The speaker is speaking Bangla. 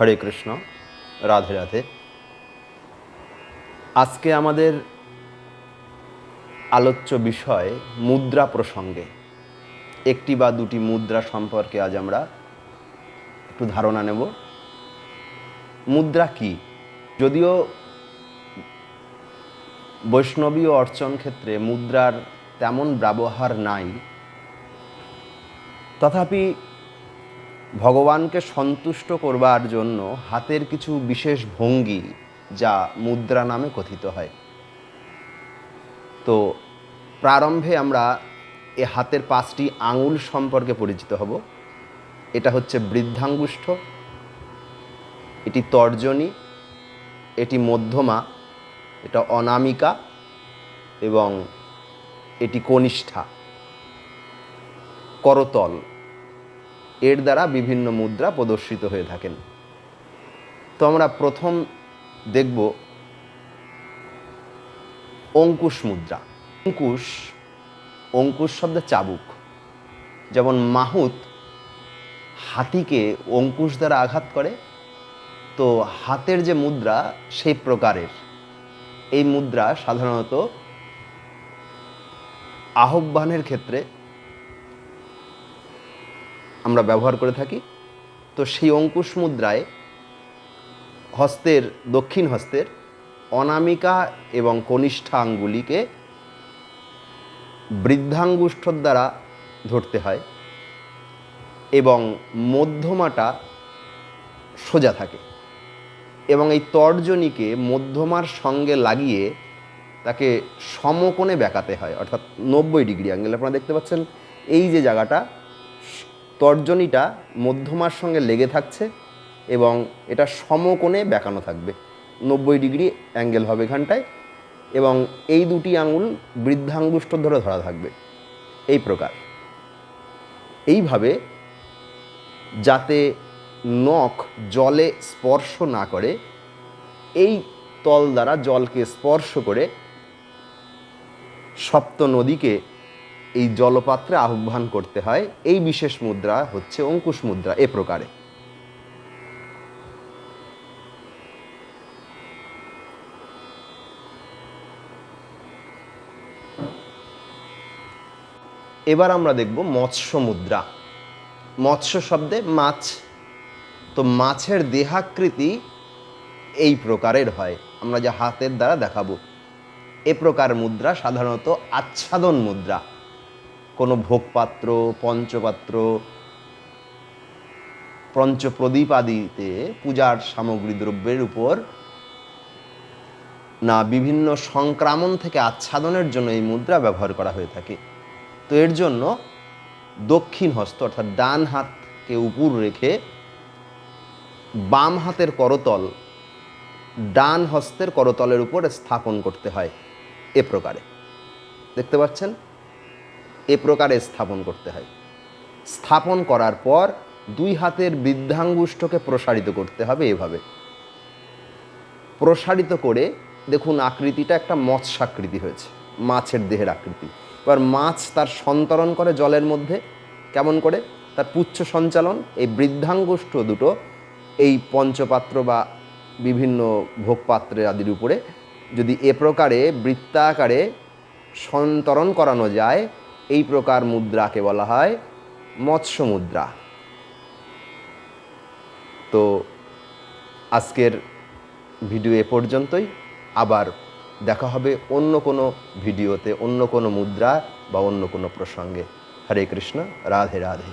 হরে কৃষ্ণ, রাধে রাধে। আজকে আমাদের আলোচ্য বিষয় মুদ্রা প্রসঙ্গে। একটি বা দুটি মুদ্রা সম্পর্কে আজ আমরা একটু ধারণা নেব। মুদ্রা কি? যদিও বৈষ্ণবীয় অর্চন ক্ষেত্রে মুদ্রার তেমন ব্যবহার নাই, তথাপি ভগবানকে সন্তুষ্ট করবার জন্য হাতের কিছু বিশেষ ভঙ্গি যা মুদ্রা নামে কথিত হয়। তো প্রারম্ভে আমরা এ হাতের 5টি আঙুল সম্পর্কে পরিচিত হব। এটা হচ্ছে বৃদ্ধাঙ্গুষ্ঠ, এটি তর্জনী, এটি মধ্যমা, এটা অনামিকা এবং এটি কনিষ্ঠা। করতল, এর দ্বারা বিভিন্ন মুদ্রা প্রদর্শিত হয়ে থাকেন। তো আমরা প্রথম দেখব অঙ্কুশ মুদ্রা। অঙ্কুশ শব্দে চাবুক। যেমন মাহুত হাতিকে অঙ্কুশ দ্বারা আঘাত করে, তো হাতের যে মুদ্রা সেই প্রকারের। এই মুদ্রা সাধারণত আহ্বানের ক্ষেত্রে আমরা ব্যবহার করে থাকি। তো সেই অঙ্কুশ মুদ্রায় দক্ষিণ হস্তের অনামিকা এবং কনিষ্ঠা আঙ্গুলিকে বৃদ্ধাঙ্গুষ্ঠর দ্বারা ধরতে হয় এবং মধ্যমাটা সোজা থাকে এবং এই তর্জনীকে মধ্যমার সঙ্গে লাগিয়ে তাকে সমকোণে বেঁকাতে হয়, অর্থাৎ 90 ডিগ্রি অ্যাঙ্গেল। আপনারা দেখতে পাচ্ছেন এই যে জায়গাটা, তর্জনীটা মধ্যমার সঙ্গে লেগে থাকছে এবং এটা সমকোণে বেঁকানো থাকবে, 90 ডিগ্রি অ্যাঙ্গেল হবে এখানটায়, এবং এই দুটি আঙুল বৃদ্ধাঙ্গুষ্ঠ ধরে ধরা থাকবে এই প্রকার। এইভাবে যাতে নখ জলে স্পর্শ না করে, এই তল দ্বারা জলকে স্পর্শ করে সপ্ত নদীকে এই জলপাত্রে আহ্বান করতে হয়। এই বিশেষ মুদ্রা হচ্ছে অঙ্কুশ মুদ্রা এ প্রকারে। এবার আমরা দেখব মৎস্য মুদ্রা। মৎস্য শব্দে মাছ, তো মাছের দেহাকৃতি এই প্রকারের হয়। আমরা যা হাতের দ্বারা দেখাবো এ প্রকার মুদ্রা সাধারণত আচ্ছাদন মুদ্রা। কোনো ভোগপাত্র, পঞ্চপাত্র, পঞ্চপ্রদীপ আদিতে পূজার সামগ্রী দ্রব্যের উপর না বিভিন্ন সংক্রামণ থেকে আচ্ছাদনের জন্য এই মুদ্রা ব্যবহার করা হয়ে থাকে। তো এর জন্য দক্ষিণ হস্ত অর্থাৎ ডান হাতকে উপর রেখে বাম হাতের করতল ডান হস্তের করতলের উপর স্থাপন করতে হয়। এ প্রকারে দেখতে পাচ্ছেন, এ প্রকারে স্থাপন করতে হয়। স্থাপন করার পর দুই হাতের বৃদ্ধাঙ্গুষ্ঠকে প্রসারিত করতে হবে। এভাবে প্রসারিত করে দেখুন আকৃতিটা একটা মৎস্যাকৃতি হয়েছে, মাছের দেহের আকৃতি। এবার মাছ তার সন্তরণ করে জলের মধ্যে কেমন করে, তার পুচ্ছ সঞ্চালন। এই বৃদ্ধাঙ্গুষ্ঠ দুটো এই পঞ্চপাত্র বা বিভিন্ন ভোগপাত্রের আদির উপরে যদি এ প্রকারে বৃত্তাকারে সন্তরণ করানো যায়, এই প্রকার মুদ্রাকে বলা হয় মৎস্য মুদ্রা। তো আজকের ভিডিও এ পর্যন্তই। আবার দেখা হবে অন্য কোনো ভিডিওতে, অন্য কোনো মুদ্রা বা অন্য কোনো প্রসঙ্গে। হরে কৃষ্ণ, রাধে রাধে।